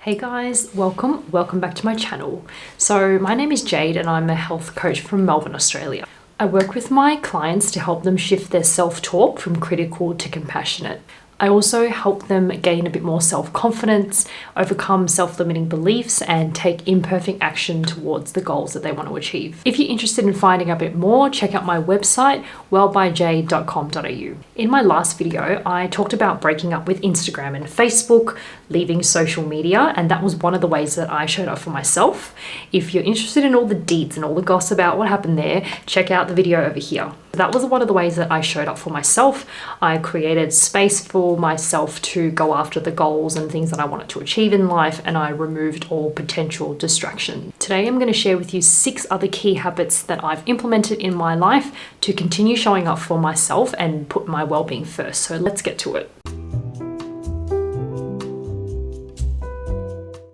Hey guys, welcome back to my channel. So my name is Jade and I'm a health coach from Melbourne, Australia. I work with my clients to help them shift their self-talk from critical to compassionate. I also help them gain a bit more self-confidence, overcome self-limiting beliefs, and take imperfect action towards the goals that they want to achieve. If you're interested in finding a bit more, check out my website, wellbyjade.com.au. In my last video, I talked about breaking up with Instagram and Facebook, leaving social media, and that was one of the ways that I showed up for myself. If you're interested in all the deets and all the gossip about what happened there, check out the video over here. That was one of the ways that I showed up for myself. I created space for myself to go after the goals and things that I wanted to achieve in life, and I removed all potential distraction. Today, I'm going to share with you 6 other key habits that I've implemented in my life to continue showing up for myself and put my well-being first. So let's get to it.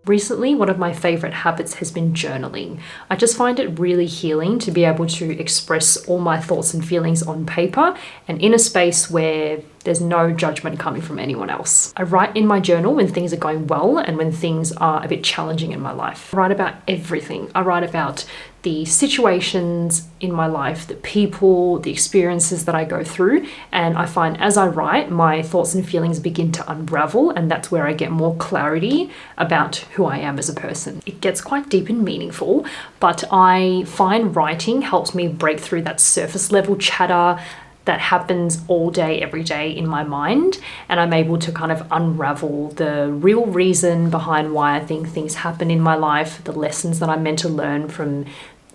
Recently, one of my favorite habits has been journaling. I just find it really healing to be able to express all my thoughts and feelings on paper and in a space where there's no judgment coming from anyone else. I write in my journal when things are going well and when things are a bit challenging in my life. I write about everything. I write about the situations in my life, the people, the experiences that I go through. And I find as I write, my thoughts and feelings begin to unravel, and that's where I get more clarity about who I am as a person. It gets quite deep and meaningful, but I find writing helps me break through that surface level chatter that happens all day, every day in my mind. And I'm able to kind of unravel the real reason behind why I think things happen in my life, the lessons that I'm meant to learn from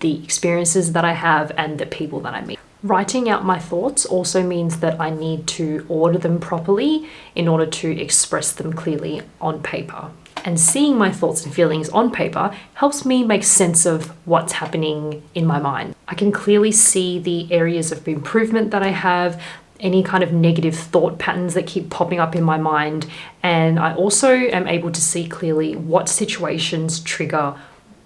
the experiences that I have and the people that I meet. Writing out my thoughts also means that I need to order them properly in order to express them clearly on paper. And seeing my thoughts and feelings on paper helps me make sense of what's happening in my mind. I can clearly see the areas of improvement that I have, any kind of negative thought patterns that keep popping up in my mind. And I also am able to see clearly what situations trigger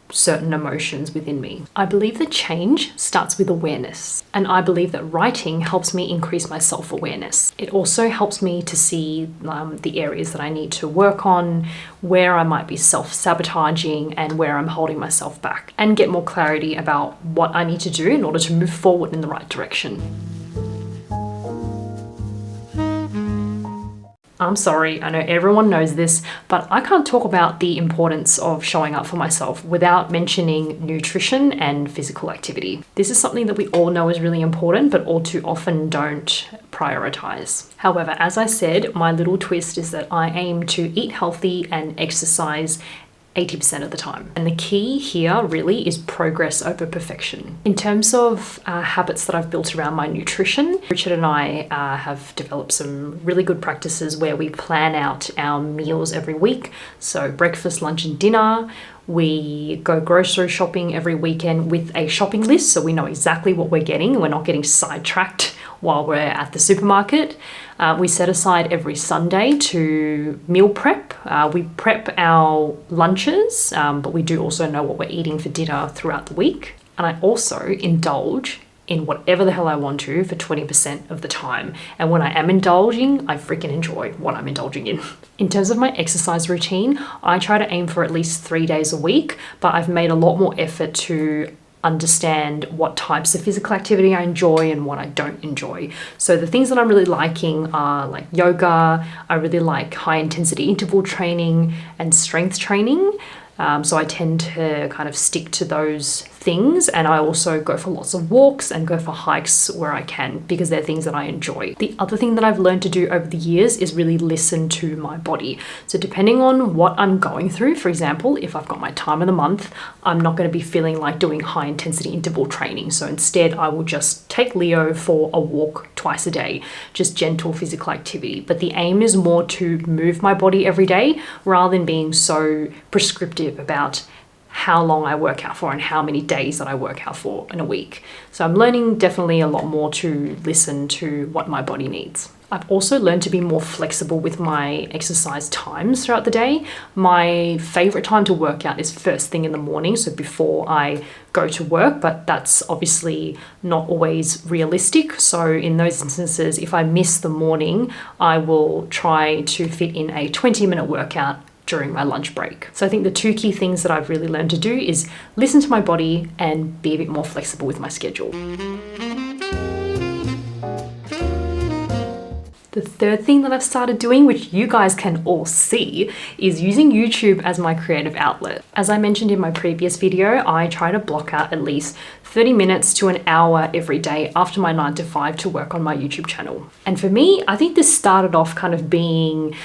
certain emotions within me. I believe that change starts with awareness, and I believe that writing helps me increase my self-awareness. It also helps me to see the areas that I need to work on, where I might be self-sabotaging and where I'm holding myself back, and get more clarity about what I need to do in order to move forward in the right direction. I'm sorry, I know everyone knows this, but I can't talk about the importance of showing up for myself without mentioning nutrition and physical activity. This is something that we all know is really important, but all too often don't prioritize. However, as I said, my little twist is that I aim to eat healthy and exercise 80% of the time. And the key here really is progress over perfection. In terms of habits that I've built around my nutrition, Richard and I have developed some really good practices where we plan out our meals every week. So breakfast, lunch and dinner. We go grocery shopping every weekend with a shopping list, so we know exactly what we're getting and we're not getting sidetracked while we're at the supermarket. We set aside every Sunday to meal prep. We prep our lunches, but we do also know what we're eating for dinner throughout the week. And I also indulge in whatever the hell I want to for 20% of the time. And when I am indulging, I freaking enjoy what I'm indulging in. In terms of my exercise routine, I try to aim for at least 3 days a week, but I've made a lot more effort to understand what types of physical activity I enjoy and what I don't enjoy. So the things that I'm really liking are like yoga. I really like high intensity interval training and strength training. So I tend to kind of stick to those things, and I also go for lots of walks and go for hikes where I can because they're things that I enjoy. The other thing that I've learned to do over the years is really listen to my body. So depending on what I'm going through, for example, if I've got my time of the month, I'm not going to be feeling like doing high intensity interval training. So instead I will just take Leo for a walk twice a day, just gentle physical activity. But the aim is more to move my body every day rather than being so prescriptive about how long I work out for and how many days that I work out for in a week. So I'm learning definitely a lot more to listen to what my body needs. I've also learned to be more flexible with my exercise times throughout the day. My favorite time to work out is first thing in the morning, so before I go to work, but that's obviously not always realistic. So in those instances, if I miss the morning, I will try to fit in a 20-minute workout during my lunch break. So I think the two key things that I've really learned to do is listen to my body and be a bit more flexible with my schedule. The third thing that I've started doing, which you guys can all see, is using YouTube as my creative outlet. As I mentioned in my previous video, I try to block out at least 30 minutes to an hour every day after my 9 to 5 to work on my YouTube channel. And for me, I think this started off kind of being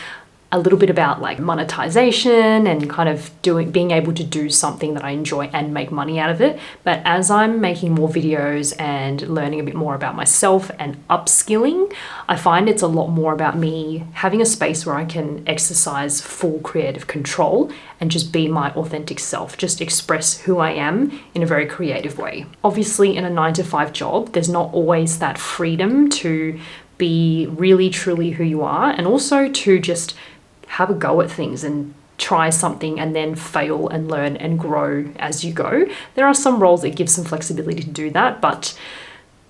a little bit about like monetization and kind of being able to do something that I enjoy and make money out of it. But as I'm making more videos and learning a bit more about myself and upskilling, I find it's a lot more about me having a space where I can exercise full creative control and just be my authentic self, just express who I am in a very creative way. Obviously, in a 9 to 5 job, there's not always that freedom to be really truly who you are, and also to just have a go at things and try something and then fail and learn and grow as you go. There are some roles that give some flexibility to do that, but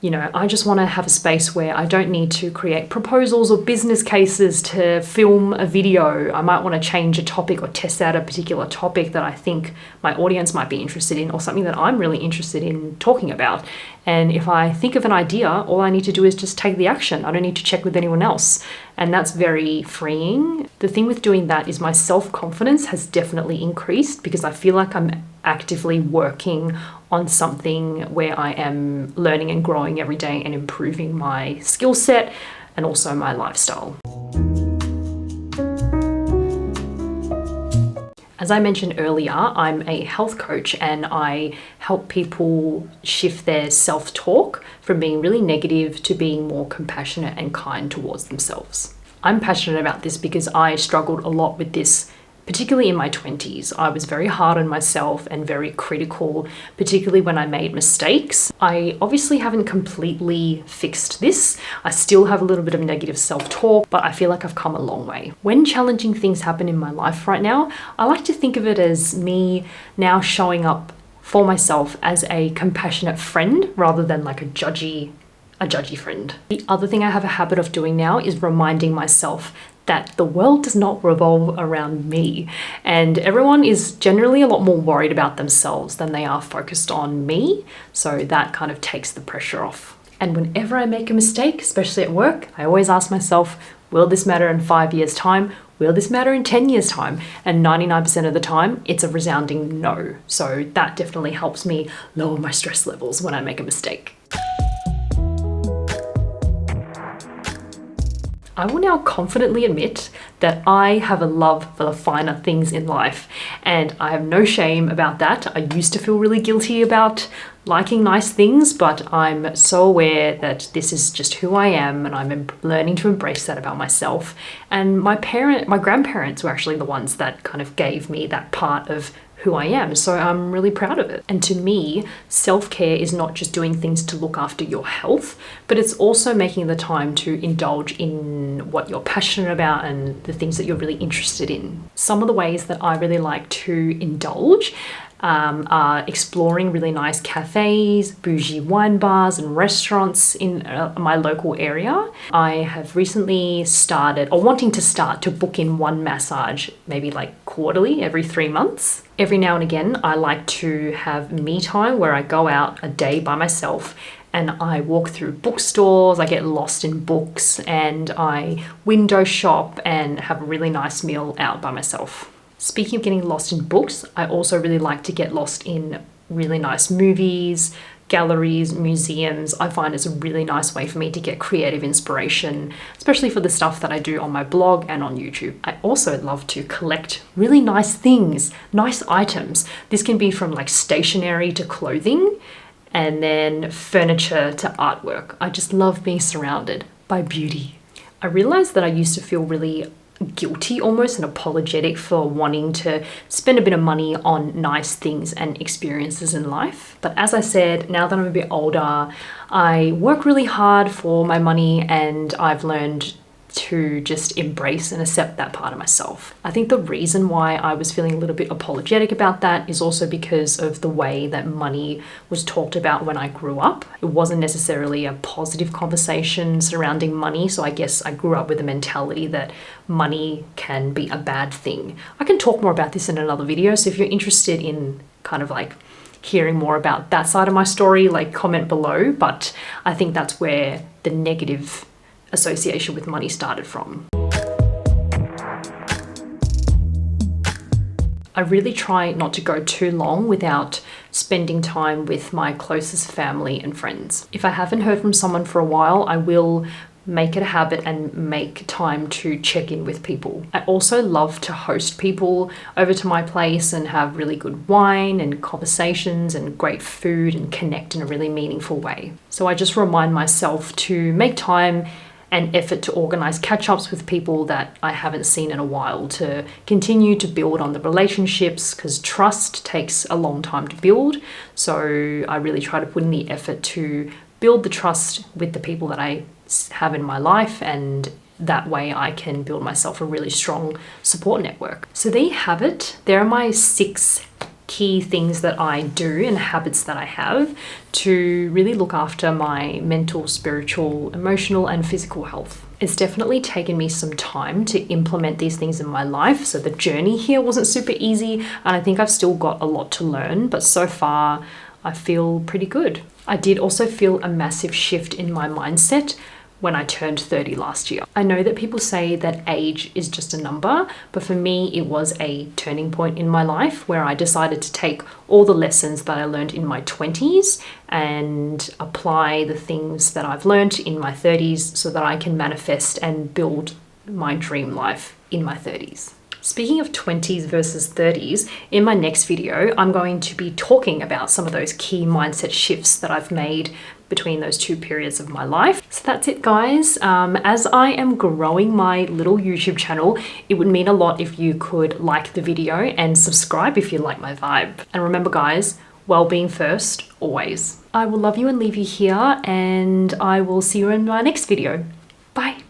you know, I just want to have a space where I don't need to create proposals or business cases to film a video. I might want to change a topic or test out a particular topic that I think my audience might be interested in, or something that I'm really interested in talking about. And if I think of an idea, all I need to do is just take the action. I don't need to check with anyone else. And that's very freeing. The thing with doing that is my self-confidence has definitely increased because I feel like I'm actively working on something where I am learning and growing every day and improving my skill set and also my lifestyle. As I mentioned earlier, I'm a health coach and I help people shift their self-talk from being really negative to being more compassionate and kind towards themselves. I'm passionate about this because I struggled a lot with this, particularly in my 20s. I was very hard on myself and very critical, particularly when I made mistakes. I obviously haven't completely fixed this. I still have a little bit of negative self-talk, but I feel like I've come a long way. When challenging things happen in my life right now, I like to think of it as me now showing up for myself as a compassionate friend rather than like a judgy friend. The other thing I have a habit of doing now is reminding myself that the world does not revolve around me, and everyone is generally a lot more worried about themselves than they are focused on me. So that kind of takes the pressure off. And whenever I make a mistake, especially at work, I always ask myself, will this matter in 5 years' time? Will this matter in 10 years' time? And 99% of the time, it's a resounding no. So that definitely helps me lower my stress levels when I make a mistake. I will now confidently admit that I have a love for the finer things in life, and I have no shame about that. I used to feel really guilty about liking nice things, but I'm so aware that this is just who I am, and I'm learning to embrace that about myself. And my grandparents were actually the ones that kind of gave me that part of who I am, so I'm really proud of it. And to me, self-care is not just doing things to look after your health, but it's also making the time to indulge in what you're passionate about and the things that you're really interested in. Some of the ways that I really like to indulge are exploring really nice cafes, bougie wine bars and restaurants in my local area. I have recently started, or wanting to start, to book in one massage, maybe like quarterly, every 3 months. Every now and again, I like to have me time where I go out a day by myself and I walk through bookstores, I get lost in books, and I window shop and have a really nice meal out by myself. Speaking of getting lost in books, I also really like to get lost in really nice movies, galleries, museums. I find it's a really nice way for me to get creative inspiration, especially for the stuff that I do on my blog and on YouTube. I also love to collect really nice things, nice items. This can be from like stationery to clothing, and then furniture to artwork. I just love being surrounded by beauty. I realized that I used to feel really guilty almost and apologetic for wanting to spend a bit of money on nice things and experiences in life. But as I said, now that I'm a bit older, I work really hard for my money, and I've learned to just embrace and accept that part of myself. I think the reason why I was feeling a little bit apologetic about that is also because of the way that money was talked about when I grew up. It wasn't necessarily a positive conversation surrounding money, so I guess I grew up with a mentality that money can be a bad thing. I can talk more about this in another video, so if you're interested in kind of like hearing more about that side of my story, like comment below, but I think that's where the negative association with money started from. I really try not to go too long without spending time with my closest family and friends. If I haven't heard from someone for a while, I will make it a habit and make time to check in with people. I also love to host people over to my place and have really good wine and conversations and great food and connect in a really meaningful way. So I just remind myself to make time and effort to organize catch-ups with people that I haven't seen in a while, to continue to build on the relationships, because trust takes a long time to build. So I really try to put in the effort to build the trust with the people that I have in my life, and that way I can build myself a really strong support network. So there you have it. There are my 6 key things that I do and habits that I have to really look after my mental, spiritual, emotional, and physical health. It's definitely taken me some time to implement these things in my life. So the journey here wasn't super easy, and I think I've still got a lot to learn, but so far I feel pretty good. I did also feel a massive shift in my mindset when I turned 30 last year. I know that people say that age is just a number, but for me, it was a turning point in my life where I decided to take all the lessons that I learned in my 20s and apply the things that I've learned in my 30s so that I can manifest and build my dream life in my 30s. Speaking of 20s versus 30s, in my next video, I'm going to be talking about some of those key mindset shifts that I've made between those 2 periods of my life. So that's it, guys. As I am growing my little YouTube channel, it would mean a lot if you could like the video and subscribe if you like my vibe. And remember, guys, well-being first, always. I will love you and leave you here, and I will see you in my next video. Bye.